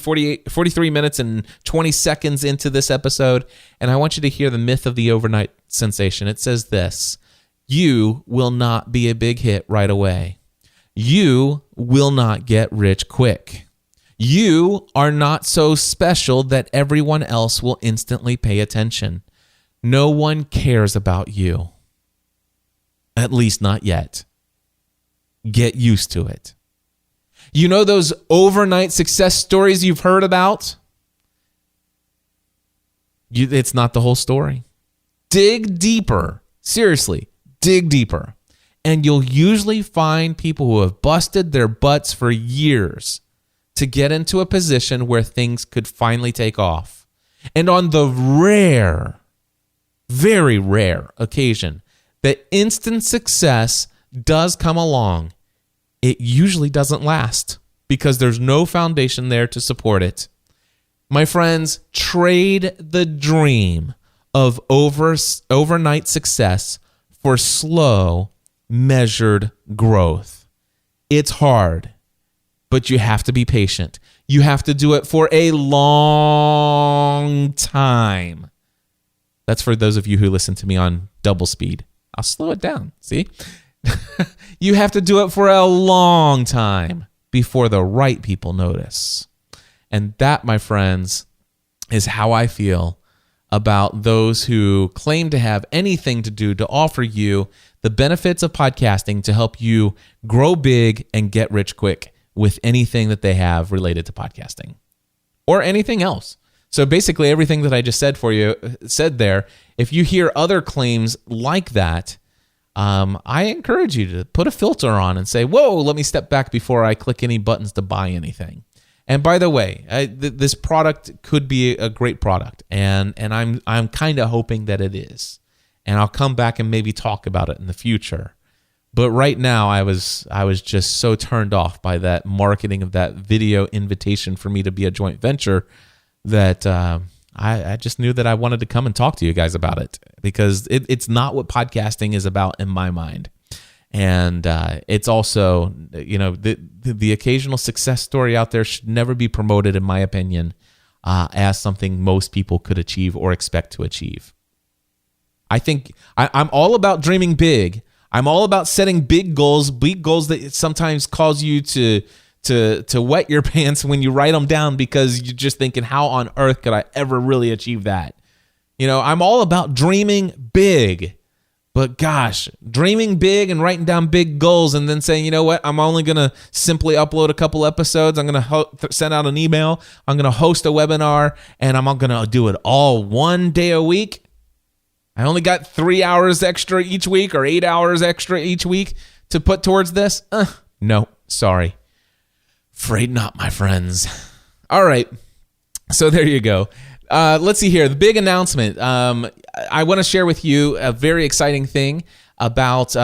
minutes and 20 seconds into this episode, and I want you to hear the myth of the overnight sensation. It says this: you will not be a big hit right away. You will not get rich quick. You are not so special that everyone else will instantly pay attention. No one cares about you. At least not yet. Get used to it. You know those overnight success stories you've heard about? It's not the whole story. Dig deeper. Seriously, dig deeper. And you'll usually find people who have busted their butts for years to get into a position where things could finally take off. And on the rare, very rare occasion that instant success does come along, it usually doesn't last because there's no foundation there to support it. My friends, trade the dream of overnight success for slow, measured growth. It's hard, but you have to be patient. You have to do it for a long time. That's for those of you who listen to me on double speed. I'll slow it down, see? You have to do it for a long time before the right people notice. And that, my friends, is how I feel about those who claim to have anything to do to offer you the benefits of podcasting to help you grow big and get rich quick with anything that they have related to podcasting or anything else. So basically everything that I just said there, if you hear other claims like that, I encourage you to put a filter on and say, whoa, let me step back before I click any buttons to buy anything. And by the way, this product could be a great product, and I'm kind of hoping that it is. And I'll come back and maybe talk about it in the future. But right now, I was just so turned off by that marketing of that video invitation for me to be a joint venture that I just knew that I wanted to come and talk to you guys about it, because it's not what podcasting is about in my mind. And it's also, the occasional success story out there should never be promoted, in my opinion, as something most people could achieve or expect to achieve. I think I'm all about dreaming big. I'm all about setting big goals that sometimes cause you to wet your pants when you write them down, because you're just thinking, how on earth could I ever really achieve that? I'm all about dreaming big. But gosh, dreaming big and writing down big goals and then saying, you know what, I'm only going to simply upload a couple episodes. I'm going to send out an email. I'm going to host a webinar, and I'm going to do it all one day a week. I only got 3 hours extra each week or 8 hours extra each week to put towards this. No, sorry. Afraid not, my friends. All right. So there you go. Let's see here. The big announcement. I want to share with you a very exciting thing about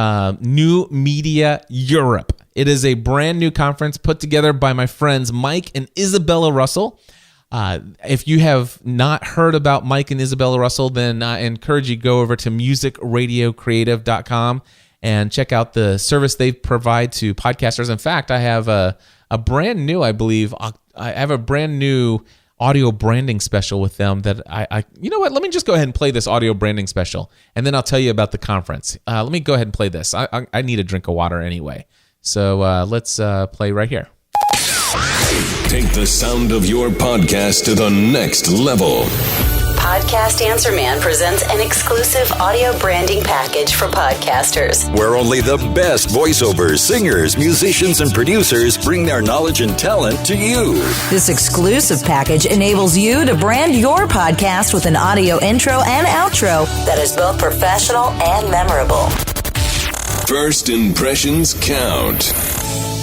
New Media Europe. It is a brand new conference put together by my friends Mike and Isabella Russell. If you have not heard about Mike and Isabella Russell, then I encourage you to go over to musicradiocreative.com and check out the service they provide to podcasters. In fact, I have a brand new, I believe, I have a brand new audio branding special with them that you know what, let me just go ahead and play this audio branding special, and then I'll tell you about the conference. Let me go ahead and play this. I need a drink of water anyway. So let's play right here. Take the sound of your podcast to the next level. Podcast Answer Man presents an exclusive audio branding package for podcasters, where only the best voiceovers, singers, musicians, and producers bring their knowledge and talent to you. This exclusive package enables you to brand your podcast with an audio intro and outro that is both professional and memorable. First impressions count.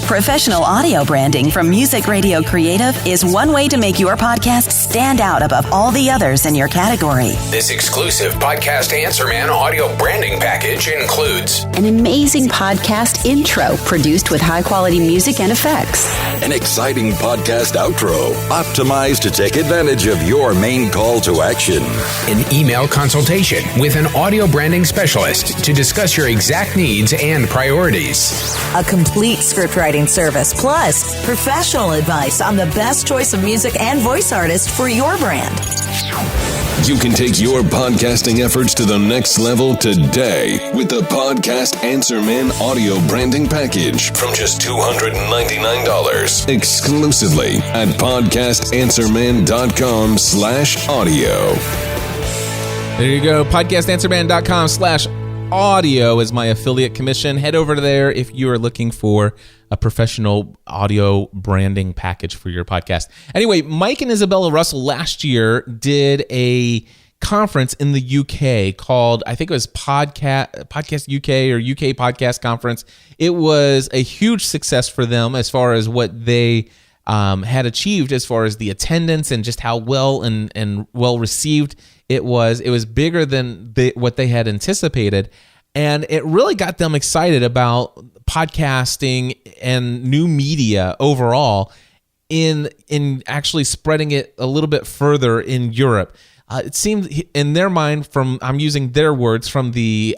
Professional audio branding from Music Radio Creative is one way to make your podcast stand out above all the others in your category. This exclusive Podcast Answer Man audio branding package includes an amazing podcast intro produced with high-quality music and effects, an exciting podcast outro optimized to take advantage of your main call to action, an email consultation with an audio branding specialist to discuss your exact needs and priorities, a complete scriptwriting service, plus professional advice on the best choice of music and voice artist for your brand. You can take your podcasting efforts to the next level today with the Podcast Answer Man audio branding package from just $299 exclusively at podcastanswerman.com/audio. There you go. podcastanswerman.com/audio is my affiliate commission. Head over there if you are looking for a professional audio branding package for your podcast. Anyway, Mike and Isabella Russell last year did a conference in the UK called, I think it was Podcast UK or UK Podcast Conference. It was a huge success for them as far as what they had achieved as far as the attendance and just how well and well received it was. It was bigger than what they had anticipated. And it really got them excited about podcasting and new media overall in actually spreading it a little bit further in Europe. It seemed in their mind, I'm using their words, from the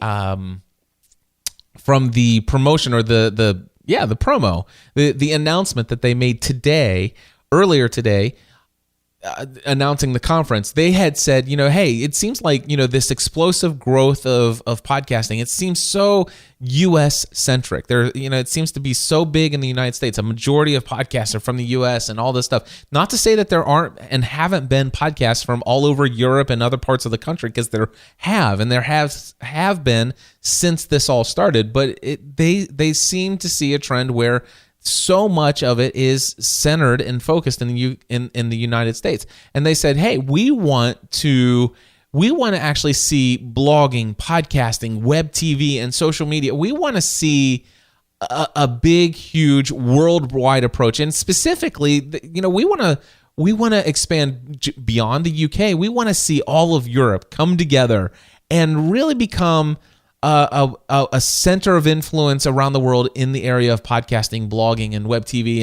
promotion or the promo, the announcement that they made earlier today, announcing the conference. They had said, hey, it seems like, this explosive growth of podcasting, it seems so U.S. centric. It seems to be so big in the United States. A majority of podcasts are from the U.S. and all this stuff. Not to say that there aren't and haven't been podcasts from all over Europe and other parts of the country, because there have been since this all started. But they seem to see a trend where so much of it is centered and focused in the United States. And they said, hey, we want to actually see blogging, podcasting, web TV, and social media. We want to see a big, huge worldwide approach. And specifically, we want to expand beyond the UK. We want to see all of Europe come together and really become a center of influence around the world in the area of podcasting, blogging, and web TV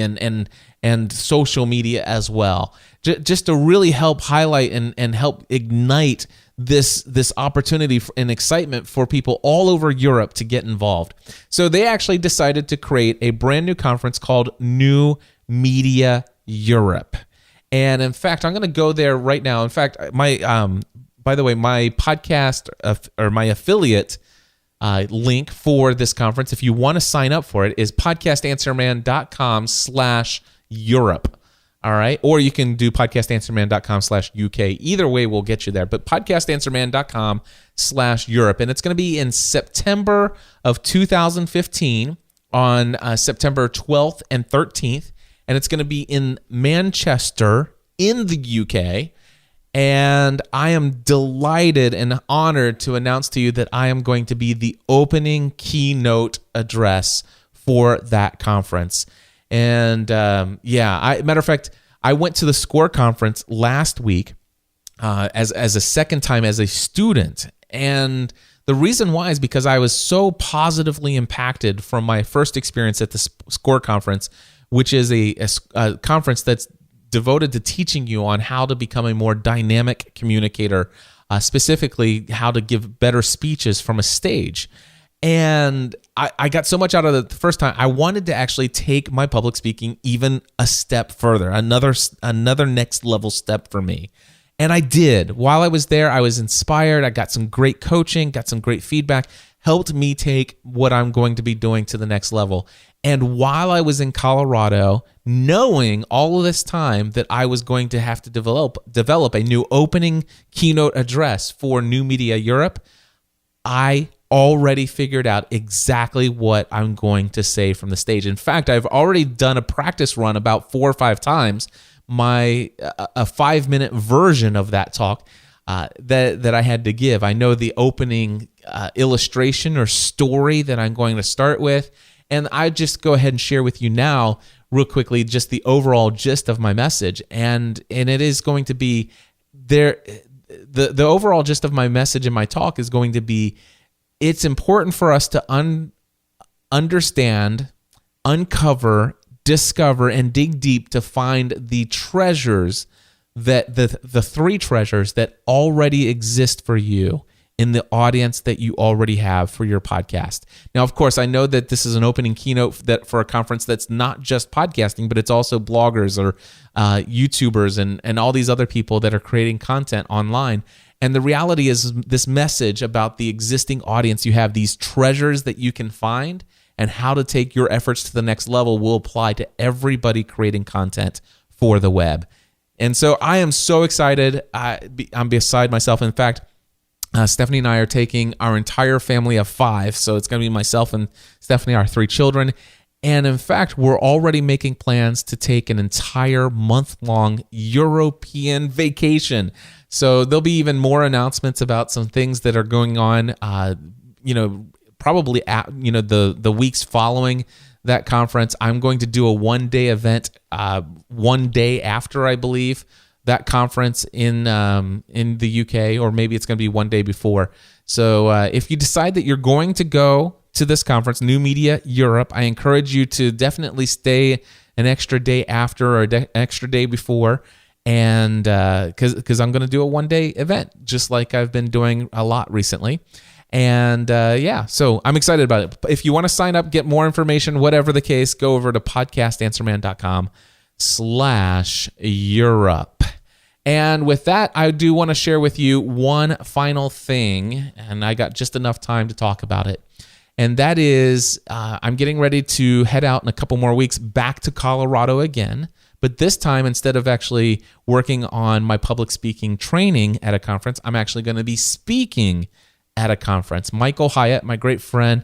and social media as well, just to really help highlight and help ignite this opportunity and excitement for people all over Europe to get involved. So they actually decided to create a brand new conference called New Media Europe. And in fact, I'm going to go there right now. In fact, my podcast or my affiliate link for this conference, if you want to sign up for it, is podcastanswerman.com/Europe. All right. Or you can do podcastanswerman.com/UK. Either way will get you there. But podcastanswerman.com/Europe. And it's going to be in September of 2015 on September 12th and 13th. And it's going to be in Manchester in the UK. And I am delighted and honored to announce to you that I am going to be the opening keynote address for that conference. And matter of fact, I went to the SCORE conference last week as a second time as a student. And the reason why is because I was so positively impacted from my first experience at the SCORE conference, which is a conference that's devoted to teaching you on how to become a more dynamic communicator, specifically how to give better speeches from a stage. And I got so much out of it the first time. I wanted to actually take my public speaking even a step further, another next level step for me. And I did. While I was there, I was inspired. I got some great coaching, got some great feedback, helped me take what I'm going to be doing to the next level. And while I was in Colorado, knowing all of this time that I was going to have to develop a new opening keynote address for New Media Europe, I already figured out exactly what I'm going to say from the stage. In fact, I've already done a practice run about 4 or 5 times, a 5-minute version of that talk that I had to give. I know the opening illustration or story that I'm going to start with. And I just go ahead and share with you now, real quickly, just the overall gist of my message. And it is going to be there. The overall gist of my message and my talk is going to be, it's important for us to understand, uncover, discover, and dig deep to find the treasures that the 3 treasures that already exist for you in the audience that you already have for your podcast. Now, of course, I know that this is an opening keynote for a conference that's not just podcasting, but it's also bloggers or YouTubers and all these other people that are creating content online. And the reality is this message about the existing audience you have, these treasures that you can find, and how to take your efforts to the next level will apply to everybody creating content for the web. And so I am so excited. I'm beside myself. In fact, Stephanie and I are taking our entire family of 5. So it's going to be myself and Stephanie, our 3 children. And in fact, we're already making plans to take an entire month-long European vacation. So there'll be even more announcements about some things that are going on, probably at, the weeks following that conference. I'm going to do a 1-day event, 1 day after, I believe, that conference in the UK, or maybe it's going to be 1 day before, So if you decide that you're going to go to this conference, New Media Europe, I encourage you to definitely stay an extra day after or an extra day before, and because I'm going to do a one-day event, just like I've been doing a lot recently. And so I'm excited about it. If you want to sign up, get more information, whatever the case, go over to podcastanswerman.com/Europe. And with that, I do want to share with you one final thing, and I got just enough time to talk about it. And that is, I'm getting ready to head out in a couple more weeks back to Colorado again. But this time, instead of actually working on my public speaking training at a conference, I'm actually going to be speaking at a conference. Michael Hyatt, my great friend,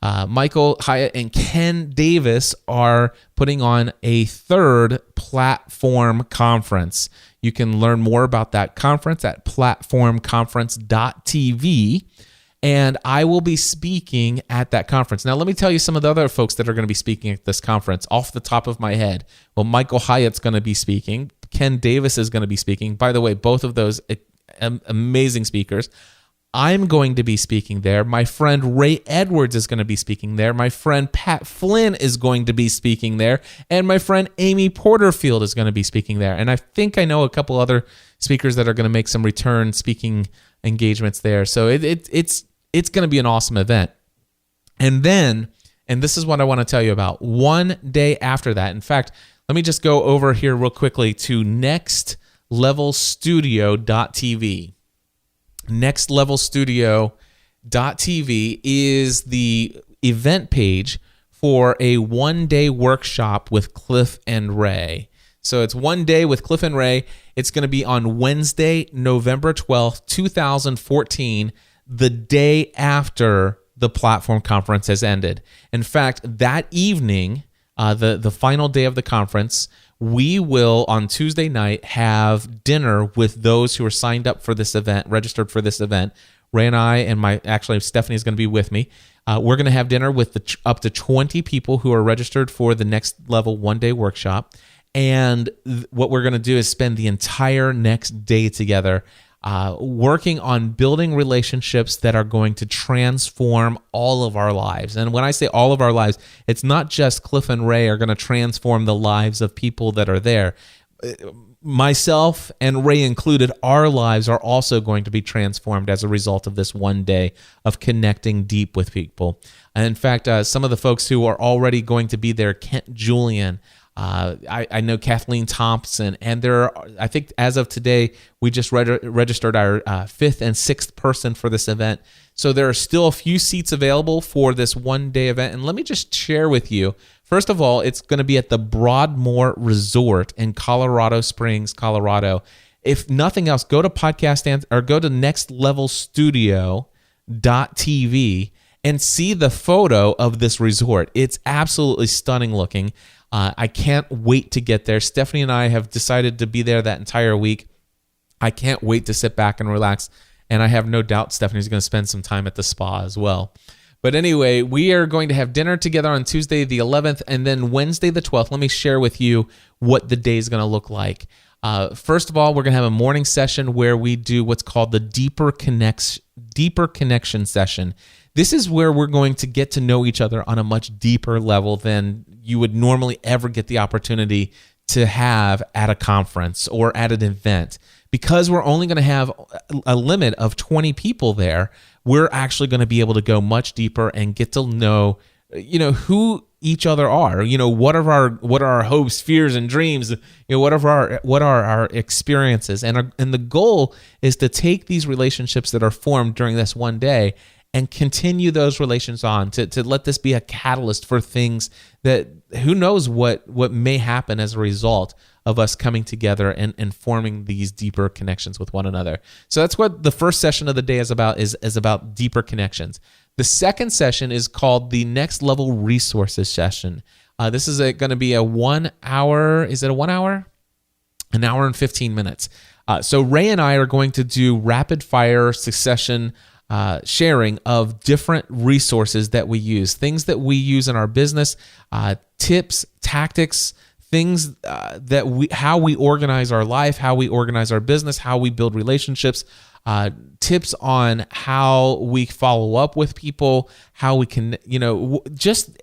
Michael Hyatt and Ken Davis are putting on a third platform conference. You can learn more about that conference at platformconference.tv. And I will be speaking at that conference. Now, let me tell you some of the other folks that are going to be speaking at this conference off the top of my head. Well, Michael Hyatt's going to be speaking. Ken Davis is going to be speaking. By the way, both of those amazing speakers. I'm going to be speaking there. My friend Ray Edwards is going to be speaking there. My friend Pat Flynn is going to be speaking there. And my friend Amy Porterfield is going to be speaking there. And I think I know a couple other speakers that are going to make some return speaking engagements there. So it's going to be an awesome event. And then, and this is what I want to tell you about, one day after that, in fact, let me just go over here real quickly to nextlevelstudio.tv. Nextlevelstudio.tv is the event page for a one-day workshop with Cliff and Ray. So it's one day with Cliff and Ray. It's going to be on Wednesday, November 12th, 2014, the day after the platform conference has ended. In fact, that evening, the final day of the conference, we will, on Tuesday night, have dinner with those who are signed up for this event, registered for this event. Ray and I, and Stephanie is going to be with me. We're going to have dinner with up to 20 people who are registered for the Next Level one-day workshop. And what we're going to do is spend the entire next day together working on building relationships that are going to transform all of our lives. And when I say all of our lives, it's not just Cliff and Ray are going to transform the lives of people that are there. Myself and Ray included, our lives are also going to be transformed as a result of this one day of connecting deep with people. And in fact, some of the folks who are already going to be there, Kent Julian, I know Kathleen Thompson, and I think as of today, we just registered our fifth and sixth person for this event. So there are still a few seats available for this one-day event. And let me just share with you, first of all, it's going to be at the Broadmoor Resort in Colorado Springs, Colorado. If nothing else, go to go to nextlevelstudio.tv and see the photo of this resort. It's absolutely stunning looking. I can't wait to get there. Stephanie and I have decided to be there that entire week. I can't wait to sit back and relax. And I have no doubt Stephanie's going to spend some time at the spa as well. But anyway, we are going to have dinner together on Tuesday the 11th and then Wednesday the 12th. Let me share with you what the day is going to look like. First of all, we're going to have a morning session where we do what's called the Deeper Connection session. This is where we're going to get to know each other on a much deeper level than you would normally ever get the opportunity to have at a conference or at an event. Because we're only going to have a limit of 20 people there, we're actually going to be able to go much deeper and get to know, who each other are. What are our hopes, fears, and dreams? What are our experiences? And the goal is to take these relationships that are formed during this one day and continue those relations on, to let this be a catalyst for things that, who knows what may happen as a result of us coming together and forming these deeper connections with one another. So that's what the first session of the day is about, is about deeper connections. The second session is called the Next Level Resources session. This is going to be a 1 hour, is it a 1 hour? An hour and 15 minutes. So Ray and I are going to do rapid fire succession sharing of different resources that we use, things that we use in our business, tips, tactics, things how we organize our life, how we organize our business, how we build relationships, tips on how we follow up with people, how we can, just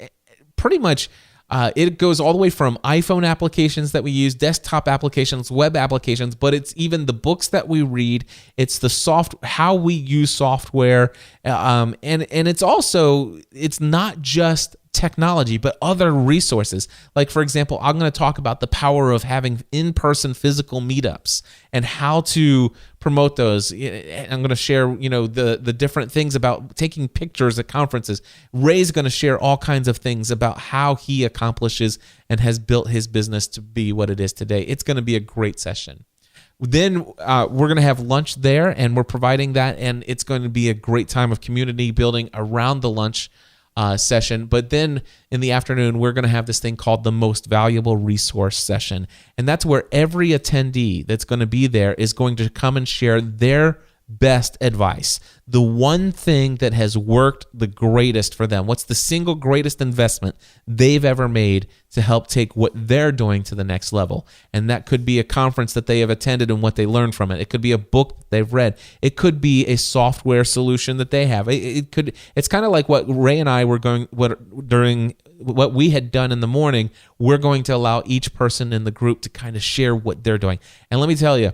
pretty much. It goes all the way from iPhone applications that we use, desktop applications, web applications, but it's even the books that we read. It's the how we use software, and it's not just technology, but other resources. Like, for example, I'm going to talk about the power of having in-person physical meetups and how to promote those. I'm going to share, the different things about taking pictures at conferences. Ray's going to share all kinds of things about how he accomplishes and has built his business to be what it is today. It's going to be a great session. Then we're going to have lunch there, and we're providing that, and it's going to be a great time of community building around the lunch session. But then in the afternoon, we're going to have this thing called the Most Valuable Resource session. And that's where every attendee that's going to be there is going to come and share their best advice. The one thing that has worked the greatest for them. What's the single greatest investment they've ever made to help take what they're doing to the next level? And that could be a conference that they have attended and what they learned from it. It could be a book that they've read. It could be a software solution that they have. It's kind of like what Ray and I were during what we had done in the morning. We're going to allow each person in the group to kind of share what they're doing. And let me tell you,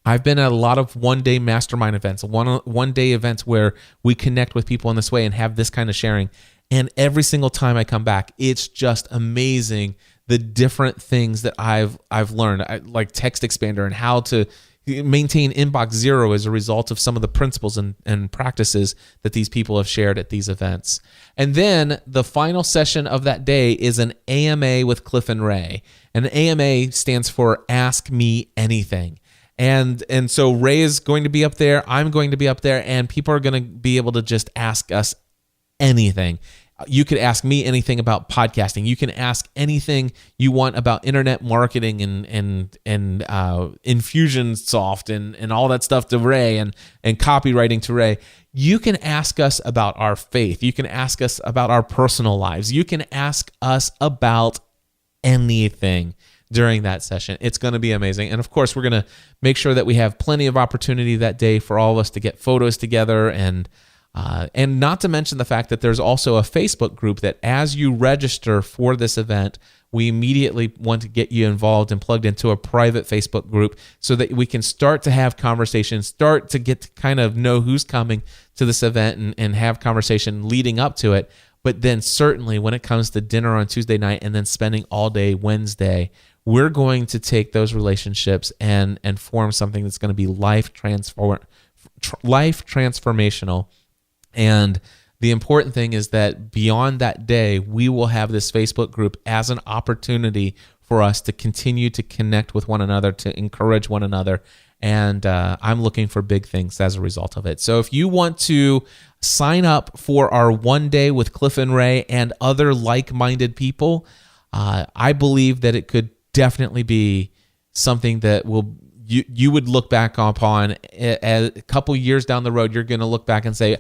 I've been at a lot of one-day mastermind events, one-day events where we connect with people in this way and have this kind of sharing. And every single time I come back, it's just amazing the different things that I've learned, like Text Expander and how to maintain inbox zero as a result of some of the principles and practices that these people have shared at these events. And then the final session of that day is an AMA with Cliff and Ray. And AMA stands for Ask Me Anything. And so Ray is going to be up there, I'm going to be up there, and people are going to be able to just ask us anything. You could ask me anything about podcasting. You can ask anything you want about internet marketing and Infusionsoft and all that stuff to Ray and copywriting to Ray. You can ask us about our faith. You can ask us about our personal lives. You can ask us about anything during that session. It's going to be amazing. And of course, we're going to make sure that we have plenty of opportunity that day for all of us to get photos together, and not to mention the fact that there's also a Facebook group that as you register for this event, we immediately want to get you involved and plugged into a private Facebook group so that we can start to have conversations, start to get to kind of know who's coming to this event and have conversation leading up to it. But then certainly when it comes to dinner on Tuesday night and then spending all day Wednesday, we're going to take those relationships and form something that's going to be life transformational. And the important thing is that beyond that day, we will have this Facebook group as an opportunity for us to continue to connect with one another, to encourage one another. And I'm looking for big things as a result of it. So if you want to sign up for our one day with Cliff and Ray and other like-minded people, I believe that it could definitely be something that you would look back upon a couple years down the road. You're going to look back and say,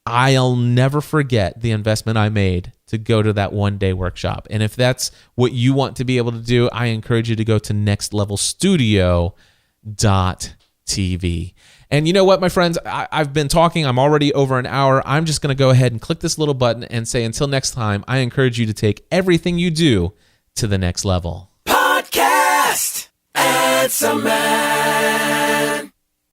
I'll never forget the investment I made to go to that one-day workshop. And if that's what you want to be able to do, I encourage you to go to nextlevelstudio.tv. And you know what, my friends? I've been talking. I'm already over an hour. I'm just going to go ahead and click this little button and say, until next time, I encourage you to take everything you do to the next level. Podcast Answer Man.